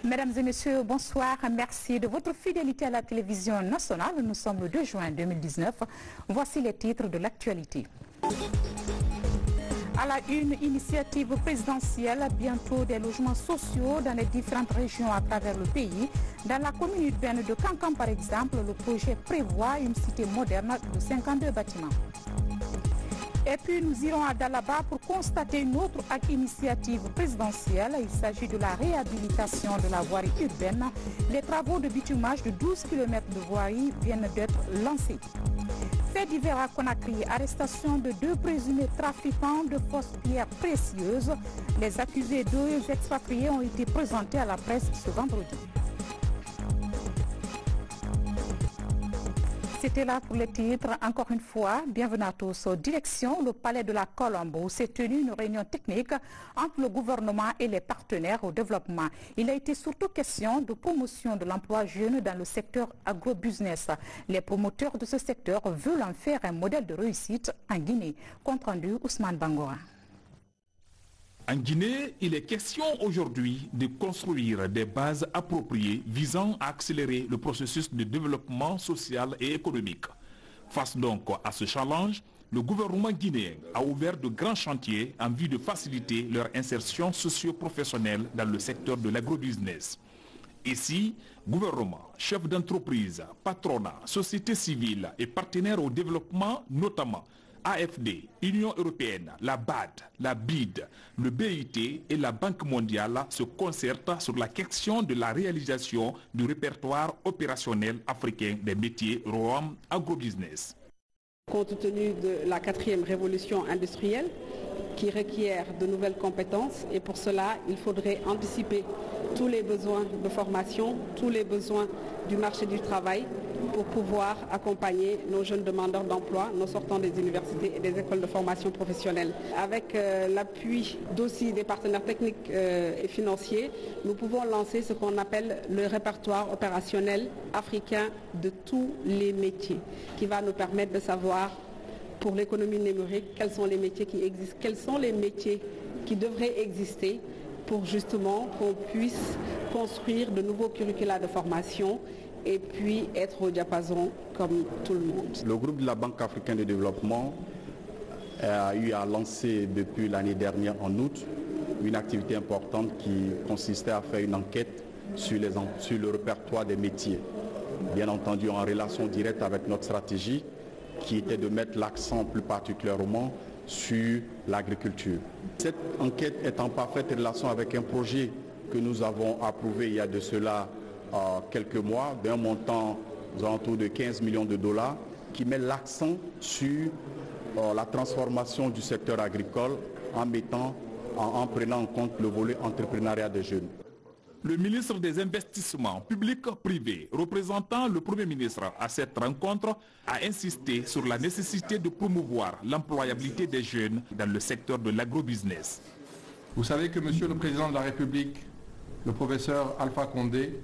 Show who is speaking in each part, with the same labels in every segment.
Speaker 1: Mesdames et messieurs, bonsoir. Merci de votre fidélité à la télévision nationale. Nous sommes le 2 juin 2019. Voici les titres de l'actualité. À la une, initiative présidentielle, bientôt des logements sociaux dans les différentes régions à travers le pays. Dans la commune urbaine de Kankan, par exemple, le projet prévoit une cité moderne de 52 bâtiments. Et puis nous irons à Dalaba pour constater une autre initiative présidentielle. Il s'agit de la réhabilitation de la voirie urbaine. Les travaux de bitumage de 12 km de voirie viennent d'être lancés. Fait divers à Conakry, arrestation de 2 présumés trafiquants de fausses pierres précieuses. Les accusés 2 expatriés ont été présentés à la presse ce vendredi. C'était là pour les titres. Encore une fois, bienvenue à tous. Direction le palais de la Colombe où s'est tenue une réunion technique entre le gouvernement et les partenaires au développement. Il a été surtout question de promotion de l'emploi jeune dans le secteur agro-business. Les promoteurs de ce secteur veulent en faire un modèle de réussite en Guinée. Compte rendu Ousmane Bangora.
Speaker 2: En Guinée, il est question aujourd'hui de construire des bases appropriées visant à accélérer le processus de développement social et économique. Face donc à ce challenge, le gouvernement guinéen a ouvert de grands chantiers en vue de faciliter leur insertion socio-professionnelle dans le secteur de l'agrobusiness. Ici, gouvernement, chefs d'entreprise, patronat, société civile et partenaires au développement, notamment AFD, Union européenne, la BAD, la BID, le BIT et la Banque mondiale se concertent sur la question de la réalisation du répertoire opérationnel africain des métiers ROAM agrobusiness.
Speaker 3: Compte tenu de la 4e révolution industrielle qui requiert de nouvelles compétences et pour cela il faudrait anticiper tous les besoins de formation, tous les besoins du marché du travail pour pouvoir accompagner nos jeunes demandeurs d'emploi, nos sortants des universités et des écoles de formation professionnelle. Avec l'appui d'aussi des partenaires techniques et financiers, nous pouvons lancer ce qu'on appelle le répertoire opérationnel africain de tous les métiers, qui va nous permettre de savoir pour l'économie numérique quels sont les métiers qui existent, quels sont les métiers qui devraient exister pour justement qu'on puisse construire de nouveaux curricula de formation et puis être au diapason comme tout le monde.
Speaker 4: Le groupe de la Banque africaine de développement a eu à lancer depuis l'année dernière en août une activité importante qui consistait à faire une enquête sur le répertoire des métiers. Bien entendu en relation directe avec notre stratégie qui était de mettre l'accent plus particulièrement sur l'agriculture. Cette enquête est en parfaite relation avec un projet que nous avons approuvé il y a de cela quelques mois, d'un montant aux alentours de 15 millions de dollars, qui met l'accent sur la transformation du secteur agricole en prenant en compte le volet entrepreneuriat des jeunes.
Speaker 2: Le ministre des Investissements publics privés, représentant le Premier ministre à cette rencontre, a insisté sur la nécessité de promouvoir l'employabilité des jeunes dans le secteur de l'agrobusiness.
Speaker 5: Vous savez que Monsieur le Président de la République, le professeur Alpha Condé,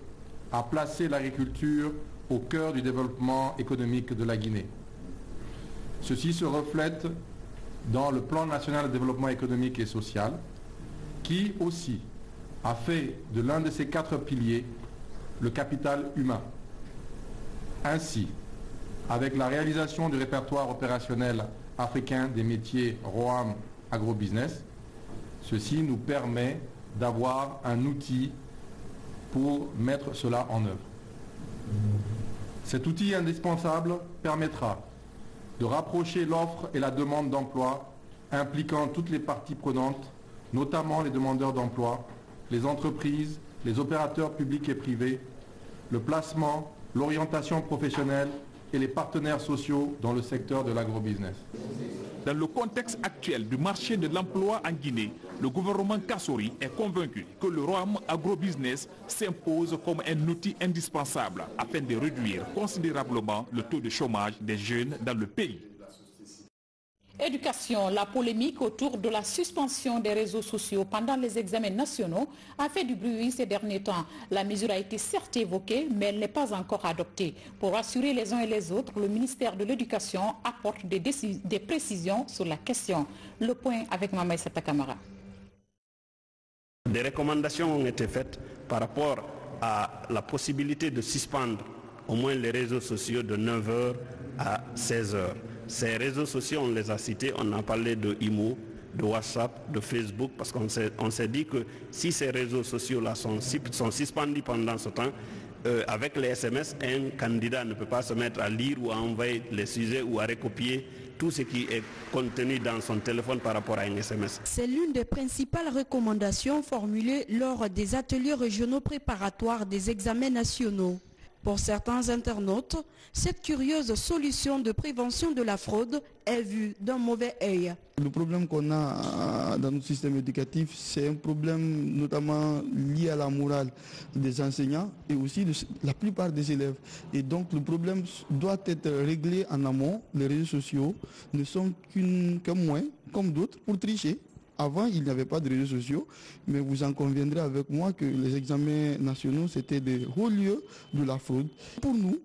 Speaker 5: a placé l'agriculture au cœur du développement économique de la Guinée. Ceci se reflète dans le plan national de développement économique et social, qui aussi a fait de l'un de ces 4 piliers le capital humain. Ainsi, avec la réalisation du répertoire opérationnel africain des métiers ROAM agrobusiness, ceci nous permet d'avoir un outil pour mettre cela en œuvre. Cet outil indispensable permettra de rapprocher l'offre et la demande d'emploi impliquant toutes les parties prenantes, notamment les demandeurs d'emploi, les entreprises, les opérateurs publics et privés, le placement, l'orientation professionnelle et les partenaires sociaux dans le secteur de l'agrobusiness.
Speaker 2: Dans le contexte actuel du marché de l'emploi en Guinée, le gouvernement Kassori est convaincu que le ROAM agrobusiness s'impose comme un outil indispensable afin de réduire considérablement le taux de chômage des jeunes dans le pays.
Speaker 1: Éducation, la polémique autour de la suspension des réseaux sociaux pendant les examens nationaux a fait du bruit ces derniers temps. La mesure a été certes évoquée, mais elle n'est pas encore adoptée. Pour rassurer les uns et les autres, le ministère de l'Éducation apporte des précisions sur la question. Le point avec Mamaï Sata Kamara.
Speaker 6: Des recommandations ont été faites par rapport à la possibilité de suspendre au moins les réseaux sociaux de 9h à 16h. Ces réseaux sociaux, on les a cités, on a parlé de IMO, de WhatsApp, de Facebook, parce qu'on s'est dit que si ces réseaux sociaux-là sont suspendus pendant ce temps, avec les SMS, un candidat ne peut pas se mettre à lire ou à envoyer les sujets ou à recopier tout ce qui est contenu dans son téléphone par rapport à un SMS.
Speaker 7: C'est l'une des principales recommandations formulées lors des ateliers régionaux préparatoires des examens nationaux. Pour certains internautes, cette curieuse solution de prévention de la fraude est vue d'un mauvais œil.
Speaker 8: Le problème qu'on a dans notre système éducatif, c'est un problème notamment lié à la morale des enseignants et aussi de la plupart des élèves. Et donc le problème doit être réglé en amont. Les réseaux sociaux ne sont qu'un moyen, comme d'autres, pour tricher. Avant, il n'y avait pas de réseaux sociaux, mais vous en conviendrez avec moi que les examens nationaux, c'était des hauts lieux de la fraude. Pour nous,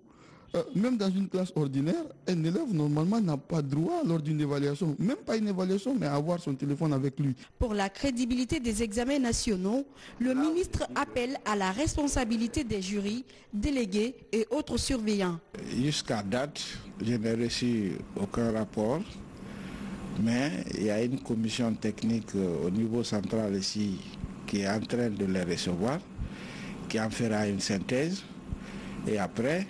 Speaker 8: même dans une classe ordinaire, un élève normalement n'a pas droit lors d'une évaluation, même pas une évaluation, mais à avoir son téléphone avec lui.
Speaker 7: Pour la crédibilité des examens nationaux, le ministre appelle à la responsabilité des jurys, délégués et autres surveillants.
Speaker 9: Jusqu'à date, je n'ai reçu aucun rapport. Mais il y a une commission technique au niveau central ici qui est en train de les recevoir, qui en fera une synthèse. Et après,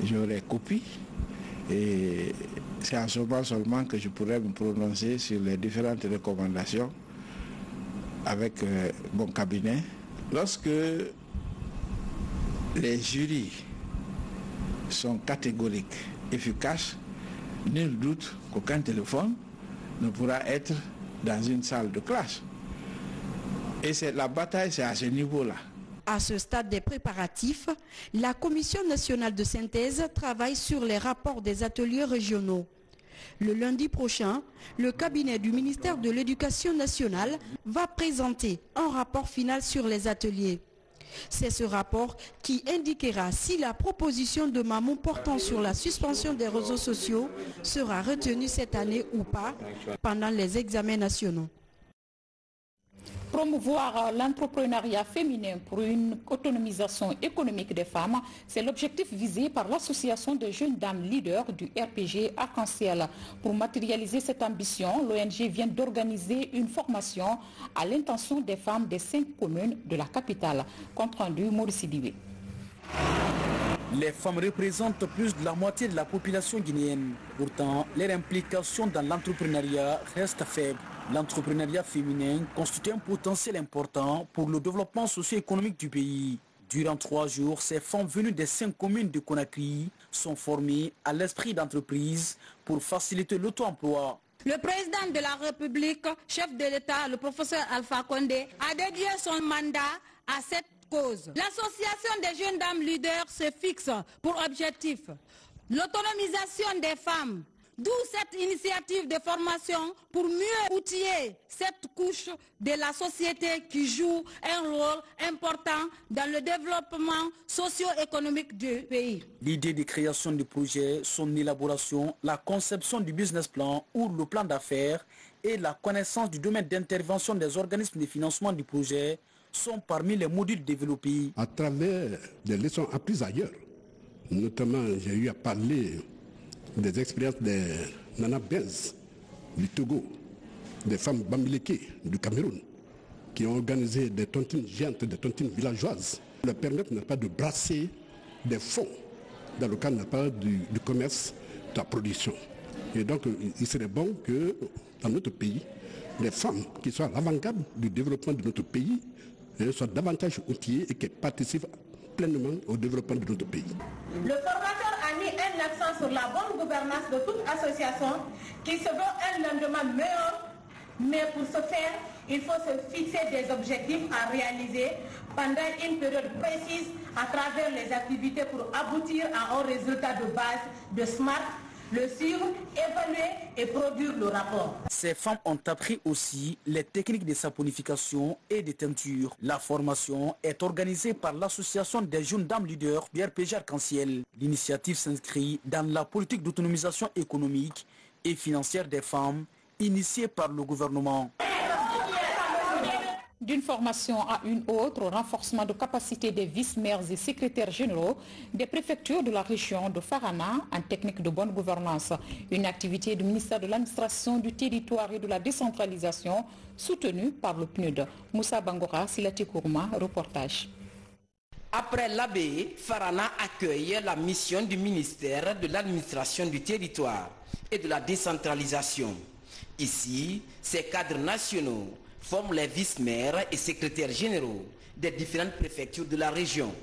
Speaker 9: j'aurai copie. Et c'est en ce moment seulement que je pourrai me prononcer sur les différentes recommandations avec mon cabinet. Lorsque les jurys sont catégoriques, efficaces, nul doute qu'aucun téléphone ne pourra être dans une salle de classe. Et la bataille, c'est à ce niveau-là.
Speaker 7: À ce stade des préparatifs, la Commission nationale de synthèse travaille sur les rapports des ateliers régionaux. Le lundi prochain, le cabinet du ministère de l'Éducation nationale va présenter un rapport final sur les ateliers. C'est ce rapport qui indiquera si la proposition de Mamou portant sur la suspension des réseaux sociaux sera retenue cette année ou pas pendant les examens nationaux.
Speaker 1: Promouvoir l'entrepreneuriat féminin pour une autonomisation économique des femmes, c'est l'objectif visé par l'association de jeunes dames leaders du RPG Arc-en-Ciel. Pour matérialiser cette ambition, l'ONG vient d'organiser une formation à l'intention des femmes des 5 communes de la capitale. Compte rendu Maurice Sidibé.
Speaker 10: Les femmes représentent plus de la moitié de la population guinéenne. Pourtant, leur implication dans l'entrepreneuriat reste faible. L'entrepreneuriat féminin constitue un potentiel important pour le développement socio-économique du pays. Durant 3 jours, ces femmes venues des 5 communes de Conakry sont formées à l'esprit d'entreprise pour faciliter l'auto-emploi.
Speaker 11: Le président de la République, chef de l'État, le professeur Alpha Condé, a dédié son mandat à cette cause. L'association des jeunes dames leaders se fixe pour objectif l'autonomisation des femmes. D'où cette initiative de formation pour mieux outiller cette couche de la société qui joue un rôle important dans le développement socio-économique du pays.
Speaker 10: L'idée de création du projet, son élaboration, la conception du business plan ou le plan d'affaires et la connaissance du domaine d'intervention des organismes de financement du projet sont parmi les modules développés.
Speaker 12: À travers des leçons apprises ailleurs, notamment j'ai eu à parler des expériences des Nana Benz du Togo, des femmes Bamileke du Cameroun, qui ont organisé des tontines géantes, des tontines villageoises, leur permettre n'est pas de brasser des fonds dans le cadre pas du commerce, de la production. Et donc il serait bon que dans notre pays, les femmes qui sont à l'avant-garde du développement de notre pays soient davantage outillées et qu'elles participent pleinement au développement de notre pays.
Speaker 13: Le formateur a mis un accent sur la bonne gouvernance de toute association qui se veut un lendemain meilleur, mais pour ce faire, il faut se fixer des objectifs à réaliser pendant une période précise à travers les activités pour aboutir à un résultat de base de SMART, le suivre, évaluer et produire le rapport.
Speaker 10: Ces femmes ont appris aussi les techniques de saponification et de teinture. La formation est organisée par l'association des jeunes dames leaders du RPG Arc-en-Ciel. L'initiative s'inscrit dans la politique d'autonomisation économique et financière des femmes initiée par le gouvernement.
Speaker 1: D'une formation à une autre, au renforcement de capacité des vice-maires et secrétaires généraux des préfectures de la région de Farana en technique de bonne gouvernance. Une activité du ministère de l'administration du territoire et de la décentralisation soutenue par le PNUD. Moussa Bangora, Silati Kourma, reportage.
Speaker 14: Après l'ABE, Farana accueille la mission du ministère de l'administration du territoire et de la décentralisation. Ici, ces cadres nationaux forment les vice-maires et secrétaires généraux des différentes préfectures de la région.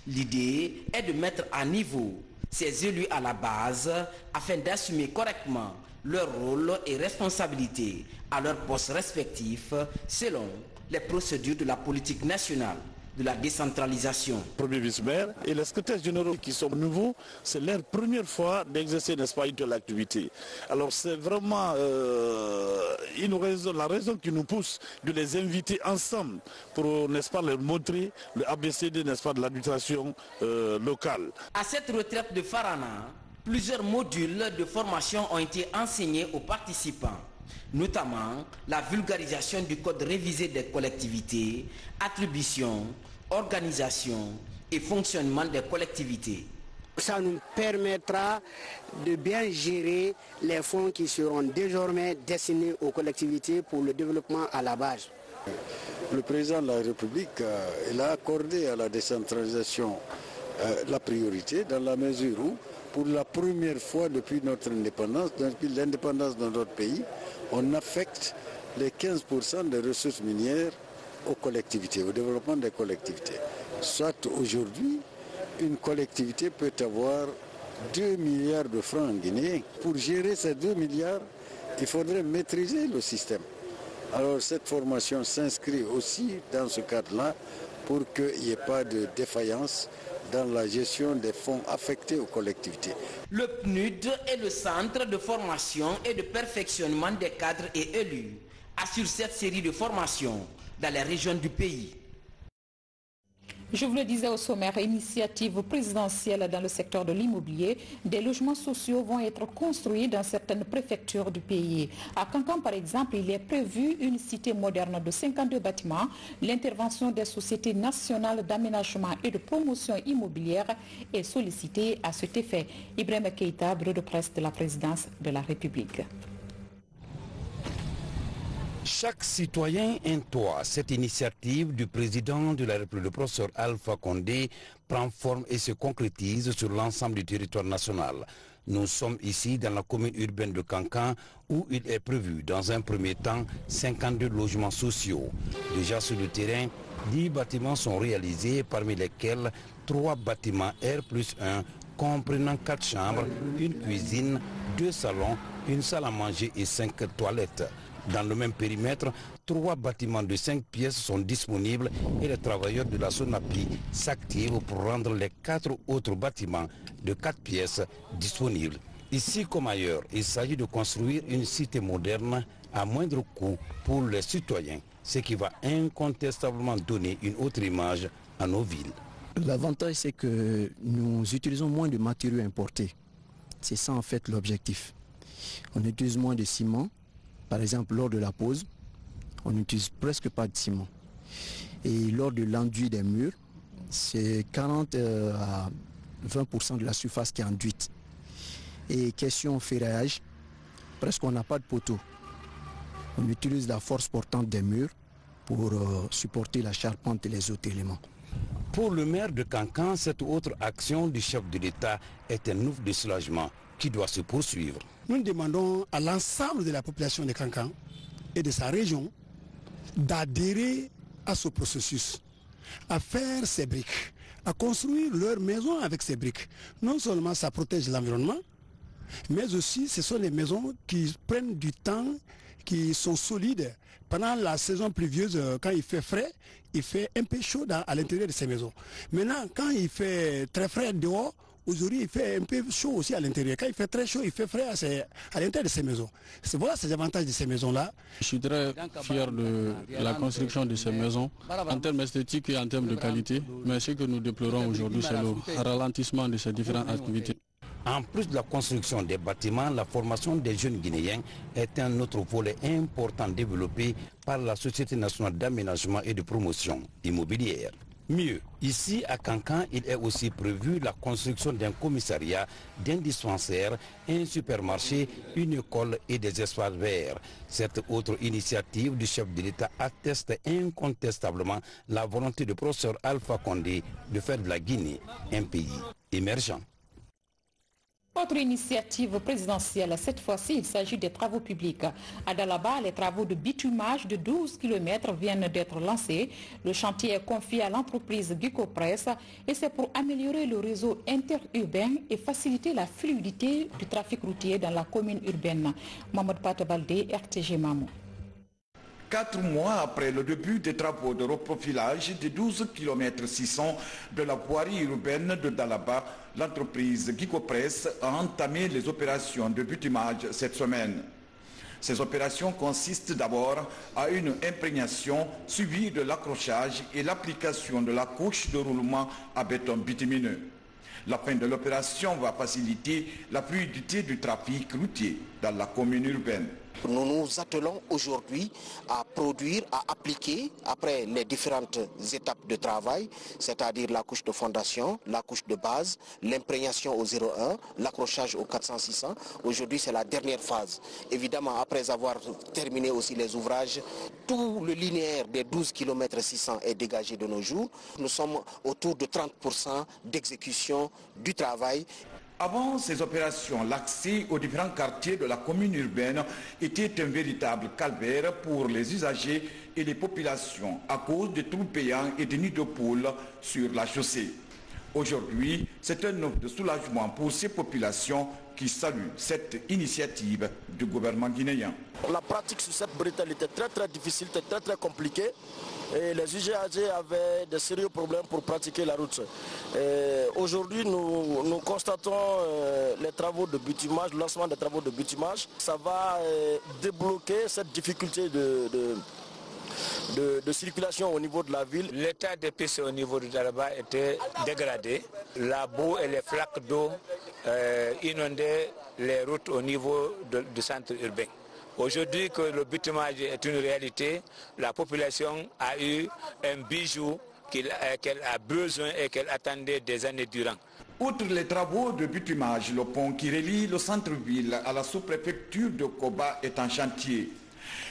Speaker 14: L'idée est de mettre à niveau ces élus à la base afin d'assumer correctement leur rôle et responsabilités à leurs postes respectifs selon les procédures de la politique nationale de la décentralisation.
Speaker 15: Premier vice-maire et les secrétaires généraux qui sont nouveaux, c'est leur première fois d'exercer, n'est-ce pas, une telle activité. Alors c'est vraiment la raison qui nous pousse de les inviter ensemble pour, n'est-ce pas, leur montrer le ABCD, n'est-ce pas, de l'administration locale.
Speaker 14: À cette retraite de Farana, plusieurs modules de formation ont été enseignés aux participants, notamment la vulgarisation du code révisé des collectivités, attribution, organisation et fonctionnement des collectivités.
Speaker 16: Ça nous permettra de bien gérer les fonds qui seront désormais destinés aux collectivités pour le développement à la base.
Speaker 17: Le président de la République il a accordé à la décentralisation la priorité dans la mesure où, pour la première fois depuis notre indépendance, depuis l'indépendance de notre pays, on affecte les 15% des ressources minières aux collectivités, au développement des collectivités. Soit aujourd'hui, une collectivité peut avoir 2 milliards de francs en Guinée. Pour gérer ces 2 milliards, il faudrait maîtriser le système. Alors cette formation s'inscrit aussi dans ce cadre-là pour qu'il n'y ait pas de défaillance dans la gestion des fonds affectés aux collectivités.
Speaker 14: Le PNUD est le centre de formation et de perfectionnement des cadres et élus, assure cette série de formations dans les régions du pays.
Speaker 1: Je vous le disais au sommaire, initiative présidentielle dans le secteur de l'immobilier, des logements sociaux vont être construits dans certaines préfectures du pays. À Kankan, par exemple, il est prévu une cité moderne de 52 bâtiments. L'intervention des sociétés nationales d'aménagement et de promotion immobilière est sollicitée à cet effet. Ibrahim Keïta, bureau de presse de la présidence de la République.
Speaker 18: Chaque citoyen un toit. Cette initiative du président de la République, le professeur Alpha Condé, prend forme et se concrétise sur l'ensemble du territoire national. Nous sommes ici dans la commune urbaine de Kankan où il est prévu dans un premier temps 52 logements sociaux. Déjà sur le terrain, 10 bâtiments sont réalisés, parmi lesquels 3 bâtiments R+1 comprenant 4 chambres, une cuisine, 2 salons, une salle à manger et 5 toilettes. Dans le même périmètre, 3 bâtiments de 5 pièces sont disponibles et les travailleurs de la SONAPI s'activent pour rendre les 4 autres bâtiments de 4 pièces disponibles. Ici comme ailleurs, il s'agit de construire une cité moderne à moindre coût pour les citoyens, ce qui va incontestablement donner une autre image à nos villes.
Speaker 19: L'avantage, c'est que nous utilisons moins de matériaux importés. C'est ça en fait l'objectif. On utilise moins de ciment. Par exemple, lors de la pose, on n'utilise presque pas de ciment. Et lors de l'enduit des murs, c'est 40 à 20% de la surface qui est enduite. Et question ferraillage, presque on n'a pas de poteau. On utilise la force portante des murs pour supporter la charpente et les autres éléments.
Speaker 18: Pour le maire de Kankan, cette autre action du chef de l'État est un ouf de soulagement qui doit se poursuivre.
Speaker 20: Nous demandons à l'ensemble de la population de Kankan et de sa région d'adhérer à ce processus, à faire ces briques, à construire leur maison avec ces briques. Non seulement ça protège l'environnement, mais aussi ce sont des maisons qui prennent du temps, qui sont solides. Pendant la saison pluvieuse, quand il fait frais, il fait un peu chaud à l'intérieur de ces maisons. Maintenant, quand il fait très frais dehors, aujourd'hui, il fait un peu chaud aussi à l'intérieur. Quand il fait très chaud, il fait frais à l'intérieur de ces maisons. Voilà ces avantages de ces maisons-là.
Speaker 21: Je suis très fier de la construction de ces maisons, en termes esthétiques et en termes de qualité. Mais ce que nous déplorons aujourd'hui, c'est le ralentissement de ces différentes activités.
Speaker 18: En plus de la construction des bâtiments, la formation des jeunes Guinéens est un autre volet important développé par la Société nationale d'aménagement et de promotion immobilière. Mieux, ici à Kankan, il est aussi prévu la construction d'un commissariat, d'un dispensaire, un supermarché, une école et des espaces verts. Cette autre initiative du chef de l'État atteste incontestablement la volonté du professeur Alpha Condé de faire de la Guinée un pays émergent.
Speaker 1: Autre initiative présidentielle, cette fois-ci, il s'agit des travaux publics. À Dalaba, les travaux de bitumage de 12 km viennent d'être lancés. Le chantier est confié à l'entreprise Guicopress et c'est pour améliorer le réseau interurbain et faciliter la fluidité du trafic routier dans la commune urbaine. Mohamed Patabalde, RTG Mamou.
Speaker 3: 4 mois après le début des travaux de reprofilage des 12 km 600 de la voirie urbaine de Dalaba, l'entreprise Guicopress a entamé les opérations de bitumage cette semaine. Ces opérations consistent d'abord à une imprégnation suivie de l'accrochage et l'application de la couche de roulement à béton bitumineux. La fin de l'opération va faciliter la fluidité du trafic routier dans la commune urbaine.
Speaker 22: Nous nous attelons aujourd'hui à produire, à appliquer, après les différentes étapes de travail, c'est-à-dire la couche de fondation, la couche de base, l'imprégnation au 01, l'accrochage au 400-600. Aujourd'hui, c'est la dernière phase. Évidemment, après avoir terminé aussi les ouvrages, tout le linéaire des 12 km 600 est dégagé de nos jours. Nous sommes autour de 30% d'exécution du travail.
Speaker 3: Avant ces opérations, l'accès aux différents quartiers de la commune urbaine était un véritable calvaire pour les usagers et les populations à cause des trous payants et des nids de poules sur la chaussée. Aujourd'hui, c'est un offre de soulagement pour ces populations qui saluent cette initiative du gouvernement guinéen.
Speaker 23: La pratique sur cette bretelle était très difficile, très compliquée. Et les usagers avaient de sérieux problèmes pour pratiquer la route. Aujourd'hui, nous constatons les travaux de bitumage, le lancement des travaux de bitumage. Ça va débloquer cette difficulté de circulation au niveau de la ville.
Speaker 24: L'état des pistes au niveau de Dalaba était dégradé. La boue et les flaques d'eau inondaient les routes au niveau du centre urbain. Aujourd'hui que le bitumage est une réalité, la population a eu un bijou qu'elle a besoin et qu'elle attendait des années durant.
Speaker 3: Outre les travaux de bitumage, le pont qui relie le centre-ville à la sous-préfecture de Koba est en chantier.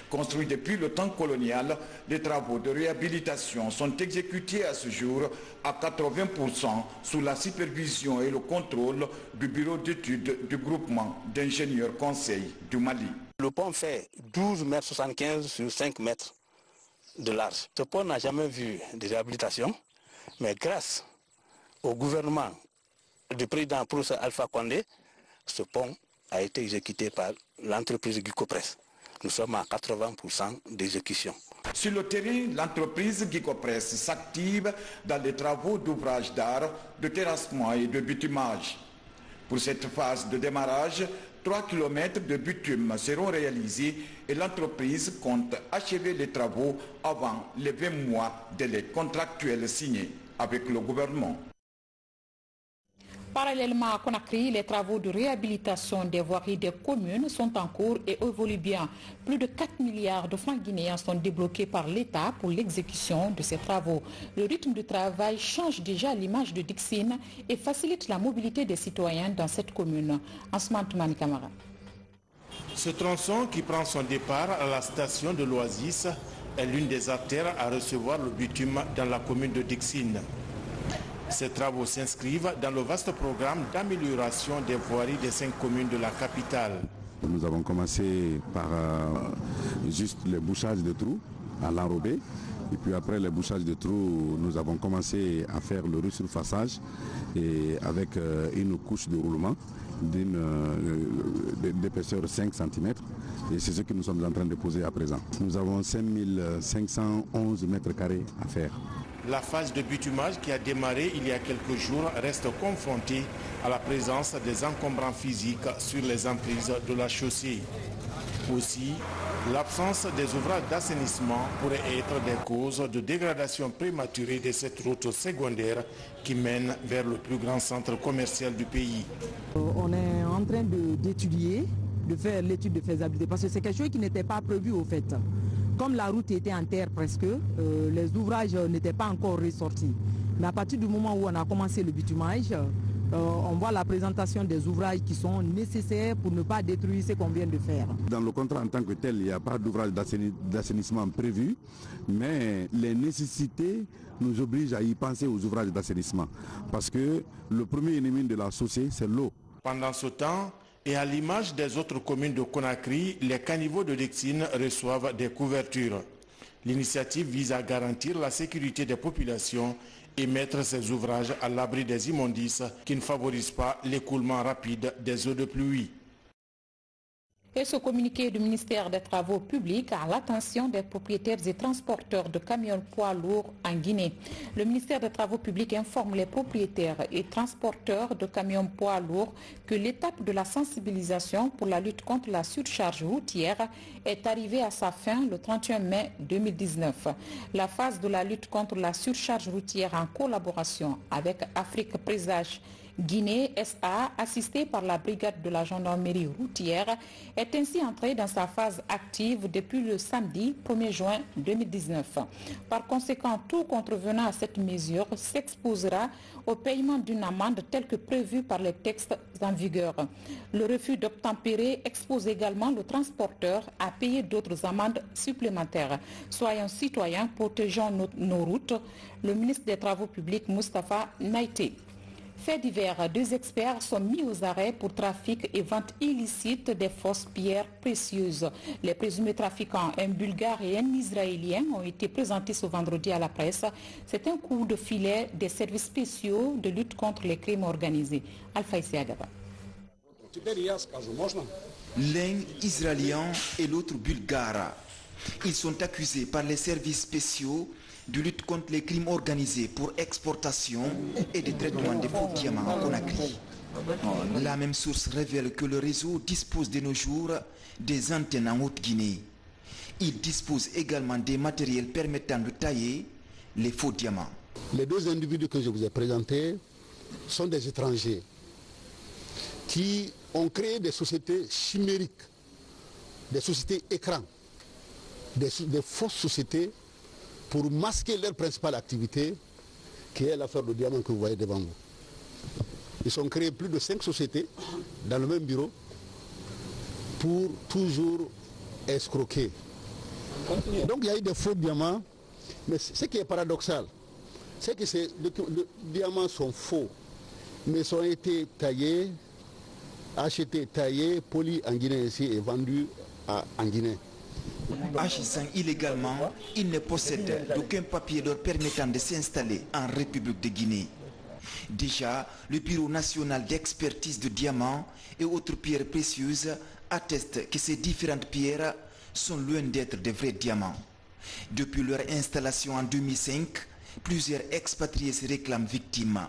Speaker 3: Construit depuis le temps colonial, les travaux de réhabilitation sont exécutés à ce jour à 80% sous la supervision et le contrôle du bureau d'études du groupement d'ingénieurs conseil du Mali.
Speaker 23: Le pont fait 12,75 m sur 5 mètres de large. Ce pont n'a jamais vu de réhabilitation, mais grâce au gouvernement du président professeur Alpha Condé, ce pont a été exécuté par l'entreprise Guicopress. Nous sommes à 80% d'exécution.
Speaker 3: Sur le terrain, l'entreprise Guicopress s'active dans les travaux d'ouvrage d'art, de terrassement et de bitumage. Pour cette phase de démarrage, 3 km de bitume seront réalisés et l'entreprise compte achever les travaux avant les 20 mois de délai contractuel signé avec le gouvernement.
Speaker 1: Parallèlement à Conakry, les travaux de réhabilitation des voiries des communes sont en cours et évoluent bien. Plus de 4 milliards de francs guinéens sont débloqués par l'État pour l'exécution de ces travaux. Le rythme de travail change déjà l'image de Dixine et facilite la mobilité des citoyens dans cette commune. Ansman Toumani Kamara.
Speaker 25: Ce tronçon qui prend son départ à la station de l'Oasis est l'une des artères à recevoir le bitume dans la commune de Dixine. Ces travaux s'inscrivent dans le vaste programme d'amélioration des voiries des 5 communes de la capitale.
Speaker 26: Nous avons commencé par juste le bouchage de trous à l'enrobé. Et puis après le bouchage de trous, nous avons commencé à faire le resurfaçage et avec une couche de roulement d'épaisseur de 5 cm. Et c'est ce que nous sommes en train de poser à présent. Nous avons 5511 mètres carrés à faire.
Speaker 25: La phase de bitumage qui a démarré il y a quelques jours reste confrontée à la présence des encombrants physiques sur les emprises de la chaussée. Aussi, l'absence des ouvrages d'assainissement pourrait être des causes de dégradation prématurée de cette route secondaire qui mène vers le plus grand centre commercial du pays.
Speaker 2: On est en train d'étudier, de faire l'étude de faisabilité parce que c'est quelque chose qui n'était pas prévu au fait. Comme la route était en terre presque, les ouvrages n'étaient pas encore ressortis. Mais à partir du moment où on a commencé le bitumage, on voit la présentation des ouvrages qui sont nécessaires pour ne pas détruire ce qu'on vient de faire.
Speaker 26: Dans le contrat en tant que tel, il n'y a pas d'ouvrage d'assainissement prévu, mais les nécessités nous obligent à y penser aux ouvrages d'assainissement. Parce que le premier ennemi de la société, c'est l'eau.
Speaker 25: Pendant ce temps, et à l'image des autres communes de Conakry, les caniveaux de Dexine reçoivent des couvertures. L'initiative vise à garantir la sécurité des populations et mettre ces ouvrages à l'abri des immondices qui ne favorisent pas l'écoulement rapide des eaux de pluie.
Speaker 1: Et ce communiqué du ministère des Travaux publics à l'attention des propriétaires et transporteurs de camions poids lourds en Guinée. Le ministère des Travaux publics informe les propriétaires et transporteurs de camions poids lourds que l'étape de la sensibilisation pour la lutte contre la surcharge routière est arrivée à sa fin le 31 mai 2019. La phase de la lutte contre la surcharge routière en collaboration avec Afrique Présage Guinée SA, assistée par la brigade de la gendarmerie routière, est ainsi entrée dans sa phase active depuis le samedi 1er juin 2019. Par conséquent, tout contrevenant à cette mesure s'exposera au paiement d'une amende telle que prévue par les textes en vigueur. Le refus d'obtempérer expose également le transporteur à payer d'autres amendes supplémentaires. Soyons citoyens, protégeons nos routes. Le ministre des Travaux publics, Moustapha Naïté. Fait divers, 2 experts sont mis aux arrêts pour trafic et vente illicite des fausses pierres précieuses. Les présumés trafiquants, un Bulgare et un Israélien, ont été présentés ce vendredi à la presse. C'est un coup de filet des services spéciaux de lutte contre les crimes organisés. Alpha Isiagaba.
Speaker 4: L'un israélien et l'autre bulgare. Ils sont accusés par les services spéciaux de lutte contre les crimes organisés pour exportation et de traitement des faux diamants en Conakry. La même source révèle que le réseau dispose de nos jours des antennes en Haute-Guinée. Il dispose également des matériels permettant de tailler les faux diamants.
Speaker 20: Les 2 individus que je vous ai présentés sont des étrangers qui ont créé des sociétés chimériques, des sociétés écrans, des fausses sociétés pour masquer leur principale activité, qui est l'affaire de diamants que vous voyez devant vous. Ils ont créé plus de 5 sociétés dans le même bureau pour toujours escroquer. Donc il y a eu des faux diamants, mais ce qui est paradoxal, c'est que les diamants sont faux, mais ils ont été taillés, achetés, taillés, polis en Guinée ici et vendus en Guinée.
Speaker 4: Agissant illégalement, il ne possède d'aucun papier leur permettant de s'installer en République de Guinée. Déjà, le Bureau national d'expertise de diamants et autres pierres précieuses atteste que ces différentes pierres sont loin d'être de vrais diamants. Depuis leur installation en 2005, plusieurs expatriés se réclament victimes.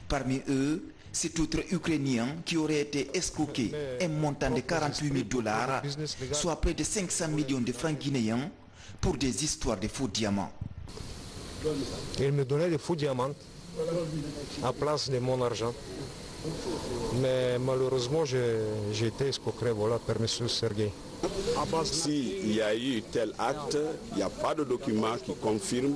Speaker 4: Parmi eux, cet autre Ukrainien qui aurait été escroqué un montant de 48 000 $, soit près de 500 millions de francs guinéens, pour des histoires de faux diamants.
Speaker 5: Il me donnait des faux diamants à place de mon argent. Mais malheureusement, j'ai été escroqué, voilà, par M. Sergueï.
Speaker 6: S'il y a eu tel acte, il n'y a pas de document qui confirme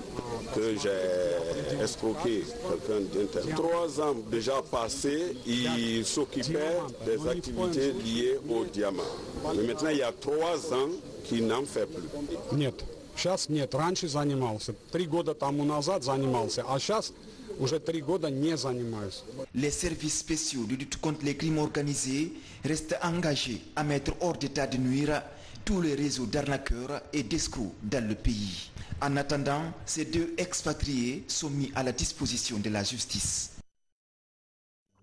Speaker 6: que j'ai escroqué quelqu'un d'intel. 3 ans déjà passés, il s'occupait des activités liées au diamant. Mais maintenant, il y a 3 ans qu'il n'en fait plus.
Speaker 8: Нет, сейчас нет. Раньше занимался. 3 года тому назад занимался, а сейчас уже 3 года не занимаюсь.
Speaker 4: Les services spéciaux de lutte contre les crimes organisés restent engagés à mettre hors d'état de nuire tous les réseaux d'arnaqueurs et d'escrocs dans le pays. En attendant, ces 2 expatriés sont mis à la disposition de la justice.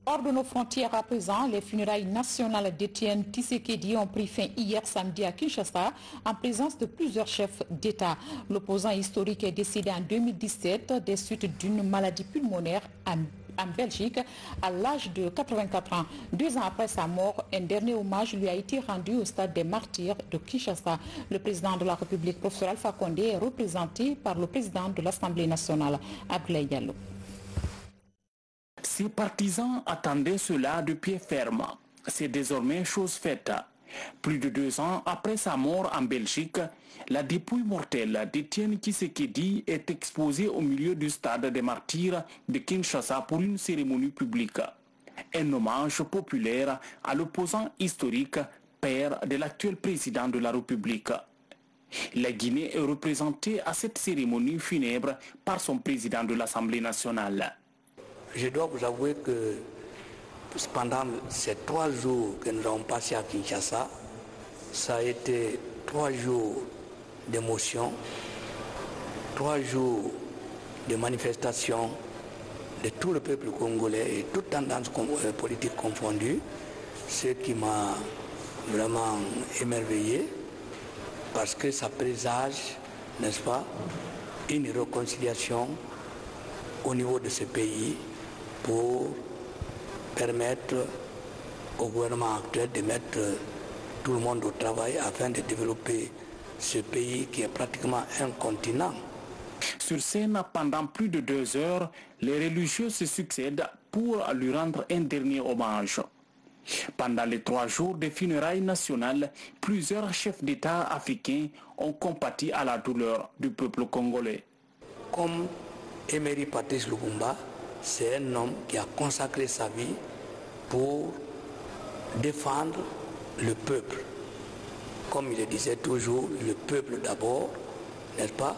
Speaker 1: Hors de nos frontières à présent, les funérailles nationales d'Étienne Tshisekedi ont pris fin hier samedi à Kinshasa en présence de plusieurs chefs d'État. L'opposant historique est décédé en 2017 des suites d'une maladie pulmonaire en Belgique à l'âge de 84 ans. 2 ans après sa mort, un dernier hommage lui a été rendu au stade des Martyrs de Kinshasa. Le président de la République, professeur Alpha Condé, est représenté par le président de l'Assemblée nationale, Abdoulaye Diallo.
Speaker 7: Ses partisans attendaient cela de pied ferme. C'est désormais chose faite. Plus de 2 ans après sa mort en Belgique, la dépouille mortelle d'Étienne Tshisekedi est exposée au milieu du stade des Martyrs de Kinshasa pour une cérémonie publique. Un hommage populaire à l'opposant historique, père de l'actuel président de la République. La Guinée est représentée à cette cérémonie funèbre par son président de l'Assemblée nationale.
Speaker 23: Je dois vous avouer que pendant ces 3 jours que nous avons passés à Kinshasa, ça a été 3 jours d'émotion, 3 jours de manifestation de tout le peuple congolais et toute tendance politique confondue, ce qui m'a vraiment émerveillé parce que ça présage, n'est-ce pas, une réconciliation au niveau de ce pays pour permettre au gouvernement actuel de mettre tout le monde au travail afin de développer ce pays qui est pratiquement un continent.
Speaker 7: Sur scène, pendant plus de 2 heures, les religieux se succèdent pour lui rendre un dernier hommage. Pendant les 3 jours des funérailles nationales, plusieurs chefs d'État africains ont compati à la douleur du peuple congolais.
Speaker 23: Comme Emery Patrice Lumumba, c'est un homme qui a consacré sa vie pour défendre le peuple. Comme il le disait toujours, le peuple d'abord, n'est-ce pas?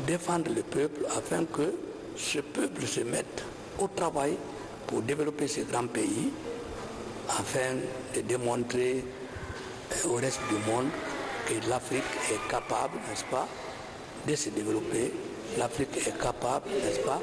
Speaker 23: Défendre le peuple afin que ce peuple se mette au travail pour développer ce grand pays, afin de démontrer au reste du monde que l'Afrique est capable, n'est-ce pas, de se développer. L'Afrique est capable, n'est-ce pas,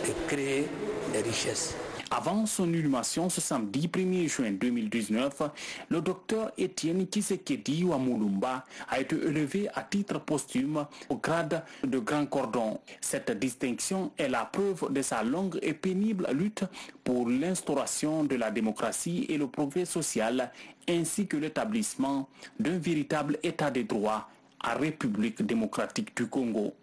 Speaker 23: de créer des richesses.
Speaker 7: Avant son inhumation ce samedi 1er juin 2019, le docteur Étienne Tshisekedi Wamulumba a été élevé à titre posthume au grade de Grand Cordon. Cette distinction est la preuve de sa longue et pénible lutte pour l'instauration de la démocratie et le progrès social, ainsi que l'établissement d'un véritable état de droit en République démocratique du Congo.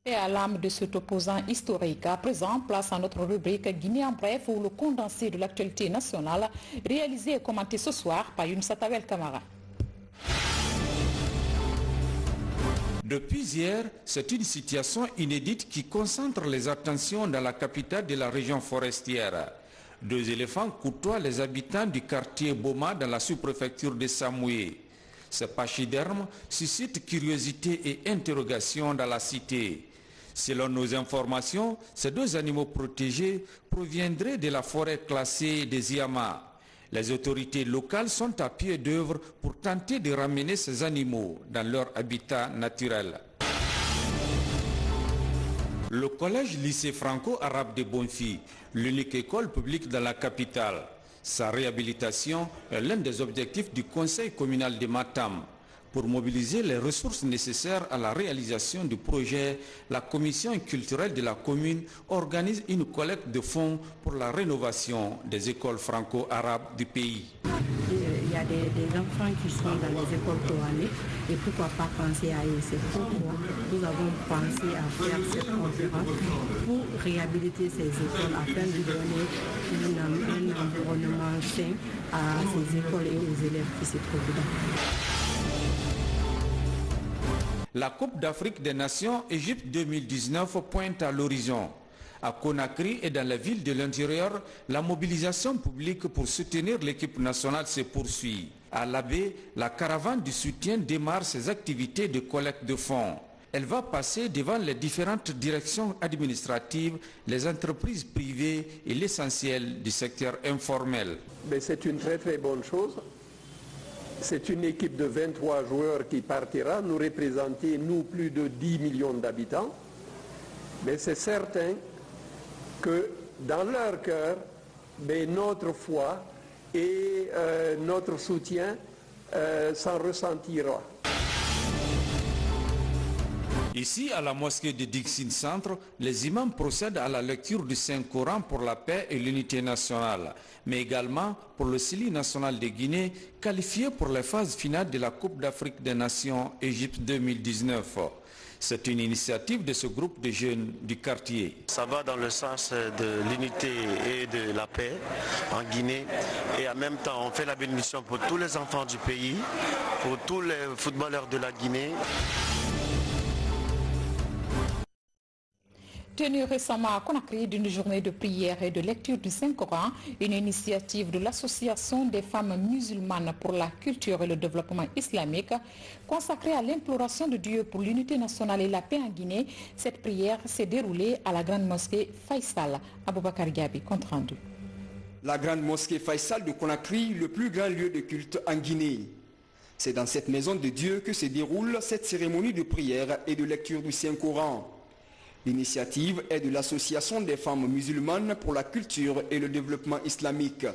Speaker 1: Et à l'âme de cet opposant historique, à présent, place à notre rubrique Guinée en bref, où le condensé de l'actualité nationale, réalisé et commenté ce soir par Younoussa Tawel Kamara.
Speaker 9: Depuis hier, c'est une situation inédite qui concentre les attentions dans la capitale de la région forestière. 2 éléphants côtoient les habitants du quartier Boma dans la sous-préfecture de Samoué. Ce pachyderme suscite curiosité et interrogation dans la cité. Selon nos informations, ces 2 animaux protégés proviendraient de la forêt classée des Iama. Les autorités locales sont à pied d'œuvre pour tenter de ramener ces animaux dans leur habitat naturel. Le collège-lycée franco-arabe de Bonfi, l'unique école publique dans la capitale. Sa réhabilitation est l'un des objectifs du conseil communal de Matam. Pour mobiliser les ressources nécessaires à la réalisation du projet, la commission culturelle de la commune organise une collecte de fonds pour la rénovation des écoles franco-arabes du pays.
Speaker 10: Il y a des enfants qui sont dans les écoles coraniques et pourquoi pas penser à eux. C'est pourquoi nous avons pensé à faire cette conférence pour réhabiliter ces écoles afin de donner un environnement sain à ces écoles et aux élèves qui se trouvent dedans.
Speaker 9: La Coupe d'Afrique des Nations Égypte 2019 pointe à l'horizon. À Conakry et dans la ville de l'intérieur, la mobilisation publique pour soutenir l'équipe nationale se poursuit. À l'Abbé, la caravane du soutien démarre ses activités de collecte de fonds. Elle va passer devant les différentes directions administratives, les entreprises privées et l'essentiel du secteur informel.
Speaker 11: C'est une très très bonne chose. C'est une équipe de 23 joueurs qui partira nous représenter, nous, plus de 10 millions d'habitants. Mais c'est certain que dans leur cœur, notre foi et notre soutien s'en ressentira.
Speaker 9: Ici, à la mosquée de Dixine Centre, les imams procèdent à la lecture du Saint-Coran pour la paix et l'unité nationale, mais également pour le CELI national de Guinée, qualifié pour les phases finales de la Coupe d'Afrique des Nations Égypte 2019. C'est une initiative de ce groupe de jeunes du quartier.
Speaker 12: Ça va dans le sens de l'unité et de la paix en Guinée. Et en même temps, on fait la bénédiction pour tous les enfants du pays, pour tous les footballeurs de la Guinée.
Speaker 1: Tenu récemment à Conakry d'une journée de prière et de lecture du Saint-Coran, une initiative de l'Association des femmes musulmanes pour la culture et le développement islamique, consacrée à l'imploration de Dieu pour l'unité nationale et la paix en Guinée, cette prière s'est déroulée à la grande mosquée Faisal. Aboubakar Gabi, compte rendu.
Speaker 13: La grande mosquée Faisal de Conakry, le plus grand lieu de culte en Guinée. C'est dans cette maison de Dieu que se déroule cette cérémonie de prière et de lecture du Saint-Coran. L'initiative est de l'Association des femmes musulmanes pour la culture et le développement islamique.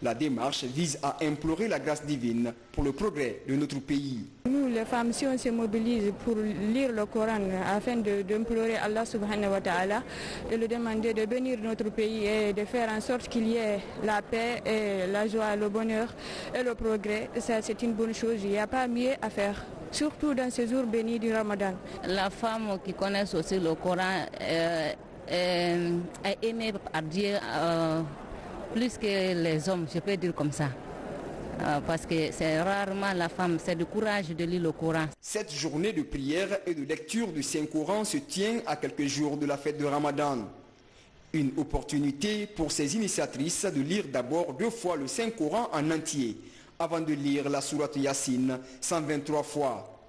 Speaker 13: La démarche vise à implorer la grâce divine pour le progrès de notre pays.
Speaker 14: Nous, les femmes, si on se mobilise pour lire le Coran afin d'implorer Allah subhanahu wa ta'ala, de le demander de bénir notre pays et de faire en sorte qu'il y ait la paix et la joie, le bonheur et le progrès, ça c'est une bonne chose. Il n'y a pas mieux à faire, surtout dans ces jours bénis du Ramadan.
Speaker 15: La femme qui connaît aussi le Coran est aimée par Dieu plus que les hommes, je peux dire comme ça. Parce que c'est rarement la femme, c'est du courage de lire le Coran.
Speaker 13: Cette journée de prière et de lecture du Saint-Coran se tient à quelques jours de la fête de Ramadan. Une opportunité pour ces initiatrices de lire d'abord 2 fois le Saint-Coran en entier, avant de lire la sourate Yassine 123 fois.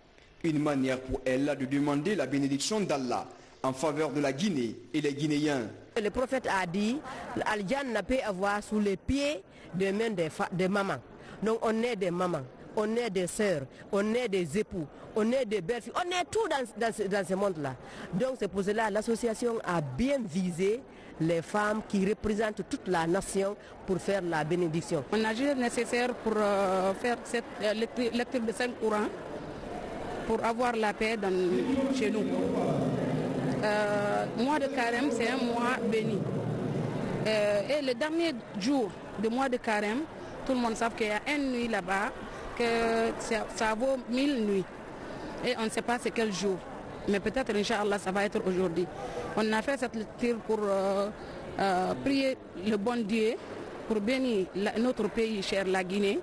Speaker 13: Une manière pour elles de demander la bénédiction d'Allah en faveur de la Guinée et les Guinéens.
Speaker 16: Le prophète a dit, Al-Jannah peut avoir sous les pieds des mains des mamans. Donc on est des mamans, on est des sœurs, on est des époux, on est des belles-filles, on est tout dans ce monde-là. Donc c'est pour cela que l'association a bien visé les femmes qui représentent toute la nation pour faire la bénédiction.
Speaker 14: On a juste nécessaire pour faire cette lecture de Saint-Coran, pour avoir la paix chez nous. Mois de carême, c'est un mois béni. Et le dernier jour du mois de carême, tout le monde sait qu'il y a une nuit là-bas, que ça vaut 1000 nuits. Et on ne sait pas c'est quel jour. Mais peut-être, Inch'Allah, ça va être aujourd'hui. On a fait cette lecture pour prier le bon Dieu, pour bénir notre pays cher, la Guinée,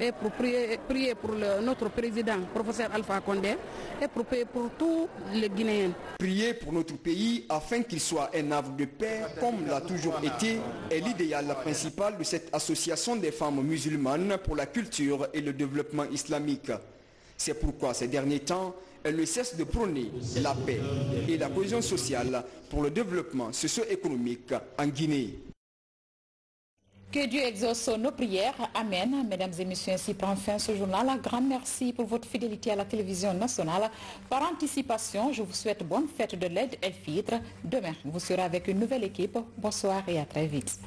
Speaker 14: et pour prier pour notre président, professeur Alpha Condé, et pour prier pour tous les Guinéens.
Speaker 13: Prier pour notre pays afin qu'il soit un havre de paix, comme l'a toujours été, est l'idéal principal de cette association des femmes musulmanes pour la culture et le développement islamique. C'est pourquoi ces derniers temps, elles ne cessent de prôner la paix et la cohésion sociale pour le développement socio-économique en Guinée.
Speaker 1: Que Dieu exauce nos prières. Amen. Mesdames et messieurs, ainsi prend fin ce journal. Un grand merci pour votre fidélité à la télévision nationale. Par anticipation, je vous souhaite bonne fête de l'Aïd el-Fitr. Demain, vous serez avec une nouvelle équipe. Bonsoir et à très vite.